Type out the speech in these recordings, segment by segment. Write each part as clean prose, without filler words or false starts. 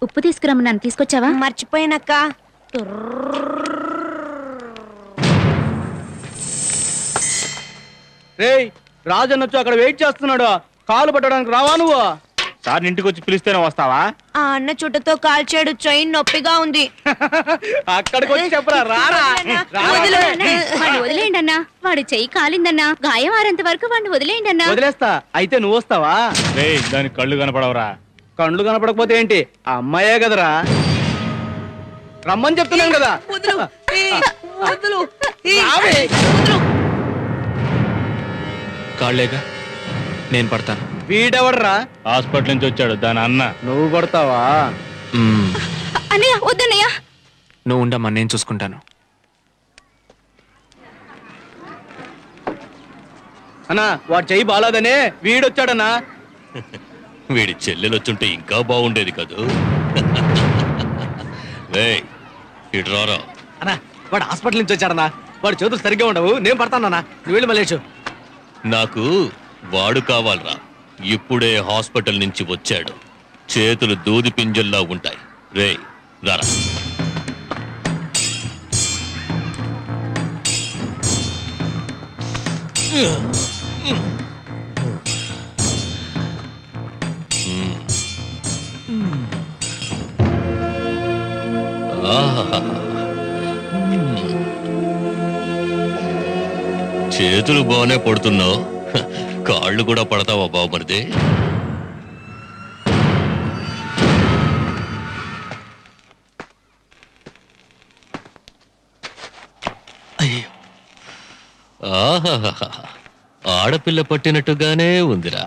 ఉప్పు తీసుకురమ్మన్నాను, తీసుకొచ్చావా? మర్చిపోయినక్క. రేయ్, రాజన్నొచ్చు అక్కడ వెయిట్ చేస్తున్నాడు. కాలు పట్టడానికి రావా నువ్వు? సార్ ఇంటికి వచ్చి పిలిస్తేనే వస్తావా? ఆ అన్న చుట్టతో కాల్చాడు, చైన్ నొప్పిగా ఉంది. అక్కడికి వచ్చి చెప్పరా, రారా. వదిలేయండి అన్నా, వాడు చెయ్యి కాలిందన్నా, గాయం ఆరేంత వరకు వాడిని వదిలేయండి అన్నా. వదిలేస్తా, అయితే నువ్వు వస్తావా? రేయ్, దానికి కళ్ళు కనపడవరా? కళ్ళు కనపడకపోతే ఏంటి, ఆ అమ్మాయే కదరా, రమ్మని చెప్తున్నాను కదా. కాళ్ళేగా, నేను పడతాను. వీడెవడరా? హాస్పిటల్ నుంచి వచ్చాడు, దాని అన్న. నువ్వు పడతావా? అన్నయ్య వద్దన్నయ్య. నువ్వు ఉండమ్మా, నేను చూసుకుంటాను. అన్నా, వాడు చెయ్యి బాలాదనే వీడొచ్చాడన్నా. వీడి చెల్లెలొచ్చుంటే ఇంకా బాగుండేది కదూ. ఇటు రారా. అన్నా, వాడు హాస్పిటల్ నుంచి వచ్చాడన్నా. వాడు చేతులు సరిగ్గా ఉండవు, నేను పడతానన్నా. నువ్వు వెళ్ళి మలేషు. నాకు వాడు కావాలరా. ఇప్పుడే హాస్పిటల్ నుంచి వచ్చాడు, చేతులు దూది పింజల్లా ఉంటాయి. రేయ్ రారా. చేతులు బాగానే పడుతున్నావు, కాళ్ళు కూడా పడతావా బాబుమరిది? ఆహాహా, ఆడపిల్ల పట్టినట్టుగానే ఉందిరా.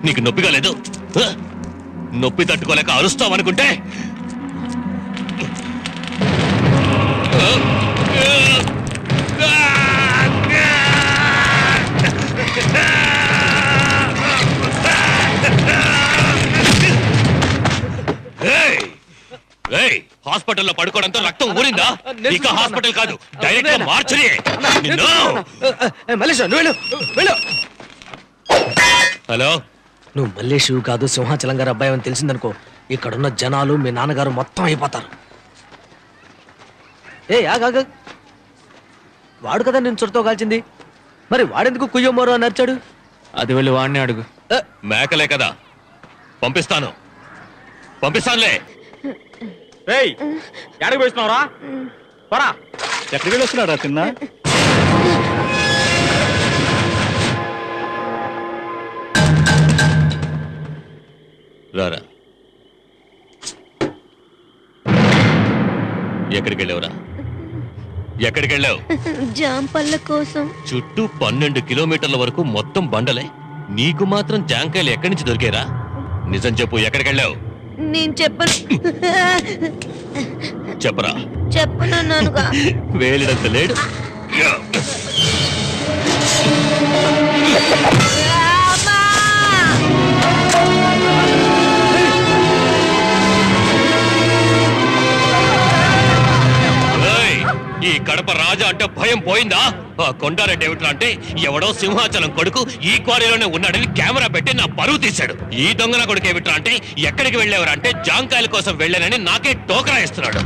నీకు నొప్పిగా లేదు? నొప్పి తట్టుకోలేక అరుస్తావనుకుంటే హాస్పిటల్లో పడుకోవడంతో రక్తం ఊరిందా? ఇక హాస్పిటల్ కాదు, డైరెక్ట్ గా మార్చరీ. హలో, నువ్వు మల్లేషు కాదు, సింహాచలం గారు అబ్బాయి అని తెలిసిందనుకో, ఇక్కడున్న జనాలు మీ నాన్నగారు మొత్తం అయిపోతారు. ఆగా, వాడు కదా నేను చుట్టతో కాల్చింది, మరి వాడెందుకు కుయ్యమ్మోరు అని నచ్చాడు? అది వెళ్ళి వాడిని అడుగు. మేకలే కదా, పంపిస్తానులే. ఎక్కడికి పోయిస్తున్నావురా? పరా. ఎక్కడికి వెళ్ళి వస్తున్నారా చిన్న? రారా. ఎక్కడికి వెళ్ళావురా? ఎక్కడికి వెళ్ళావు? జాంపళ్ళ కోసం. చుట్టూ 12 కిలోమీటర్ల వరకు మొత్తం బండలే, నీకు మాత్రం జాంకాయలు ఎక్కడి నుంచి దొరికారా? నిజం చెప్పు, ఎక్కడికి వెళ్ళావు? నేను చెప్పను. చెప్పరా. చెప్పనన్నానుగా. వేలిడంత లేడు. ఈ కడప రాజా అంటే భయం పోయిందా? ఆ కొండారెడ్డి ఏమిట్రా అంటే ఎవడో సింహాచలం కొడుకు ఈ క్వారీలోనే ఉన్నాడని కెమెరా పెట్టి నా పరువు తీశాడు. ఈ దొంగన కొడుకు ఏమిట్రా అంటే ఎక్కడికి వెళ్ళేవారు అంటే జాంకాయల కోసం వెళ్ళానని నాకే టోకరా ఇస్తున్నాడు.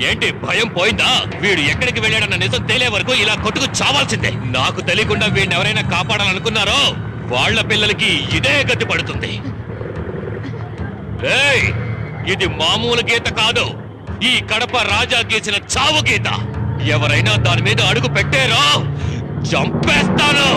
ఏంటి భయం పోయిందా? వీడు ఎక్కడికి వెళ్ళాడన్న నిజం తేలే వరకు ఇలా కొట్టుకు చావాల్సిందే. నాకు తెలియకుండా వీడిని ఎవరైనా కాపాడాలనుకున్నారో వాళ్ళ పిల్లలకి ఇదే గతి పడుతుంది. ఇది మామూలు గీత కాదు, ఈ కడప రాజా గీసిన చావు గీత. ఎవరైనా దాని మీద అడుగు పెట్టారో చంపేస్తాను.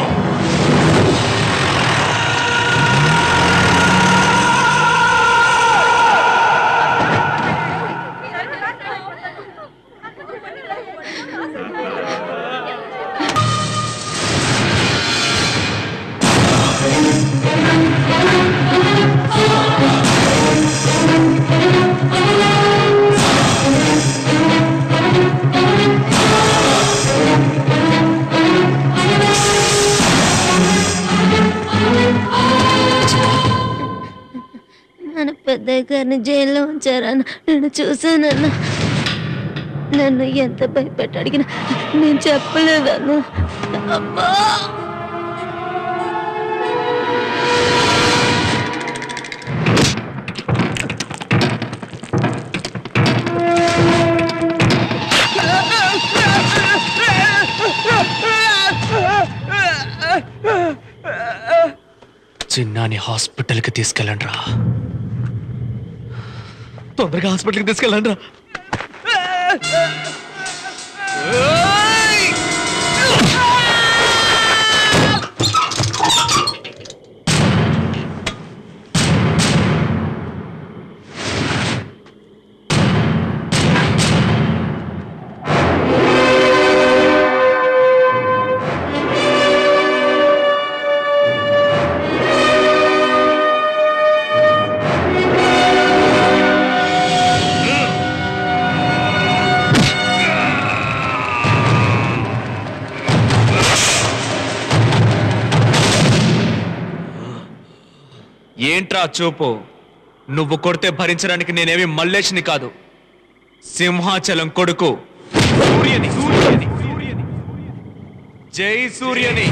పెద్దయ్య గారిని జైల్లో ఉంచారన్న. నేను చూసానన్నా. నన్ను ఎంత భయపెట్టి అడిగినా నేను చెప్పలేదన్నా. అమ్మా చిన్నాని హాస్పిటల్కి తీసుకెళ్ళండి రా. తొందరగా హాస్పిటల్కి తీసుకెళ్ళండి రా. ఏంట్రా చూపు? నువ్వు కొడితే భరించడానికి నేనేమి మల్లేష్ని కాదు, సింహాచలం కొడుకు సూర్యని. జై సూర్యని.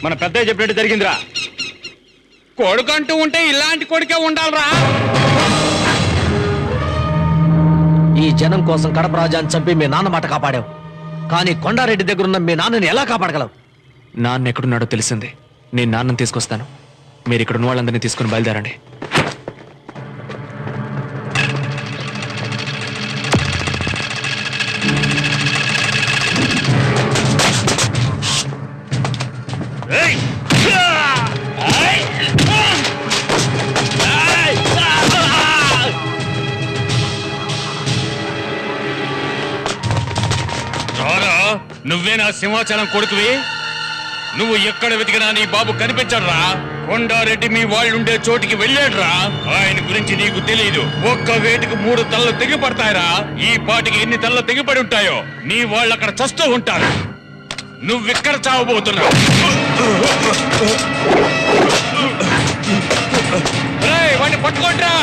మన పెద్దయ్య చెప్పినట్టు జరిగిందిరా. కొడుకంటూ ఉంటే ఇలాంటి కొడుకే ఉండాలరా. ఈ జనం కోసం కడప రాజాని చంపి మీ నాన్న మాట కాపాడావు, కానీ కొండారెడ్డి దగ్గరున్న మీ నాన్నని ఎలా కాపాడగలవు? నాన్న ఎక్కడున్నాడో తెలిసింది. నేను నాన్నని తీసుకొస్తాను. మీరు ఇక్కడ ఉన్న వాళ్ళందరినీ తీసుకుని బయలుదేరండి. నువ్వే నా సింహాచలం కొడుకువి? నువ్వు ఎక్కడ వెతికినా నీ బాబు కనిపించడ్రా. కొండారెడ్డి మీ వాళ్ళుండే చోటికి వెళ్ళాడ్రా. ఆయన గురించి నీకు తెలియదు. ఒక్క వేటికి 3 తలలు తెగిపడతాయిరా. ఈ పాటికి ఎన్ని తలలు తెగిపడి ఉంటాయో. నీ వాళ్ళు అక్కడ చస్తూ ఉంటారు. నువ్వెక్కడ చావబోతున్నావు? వాడిని పట్టుకోండ్రా.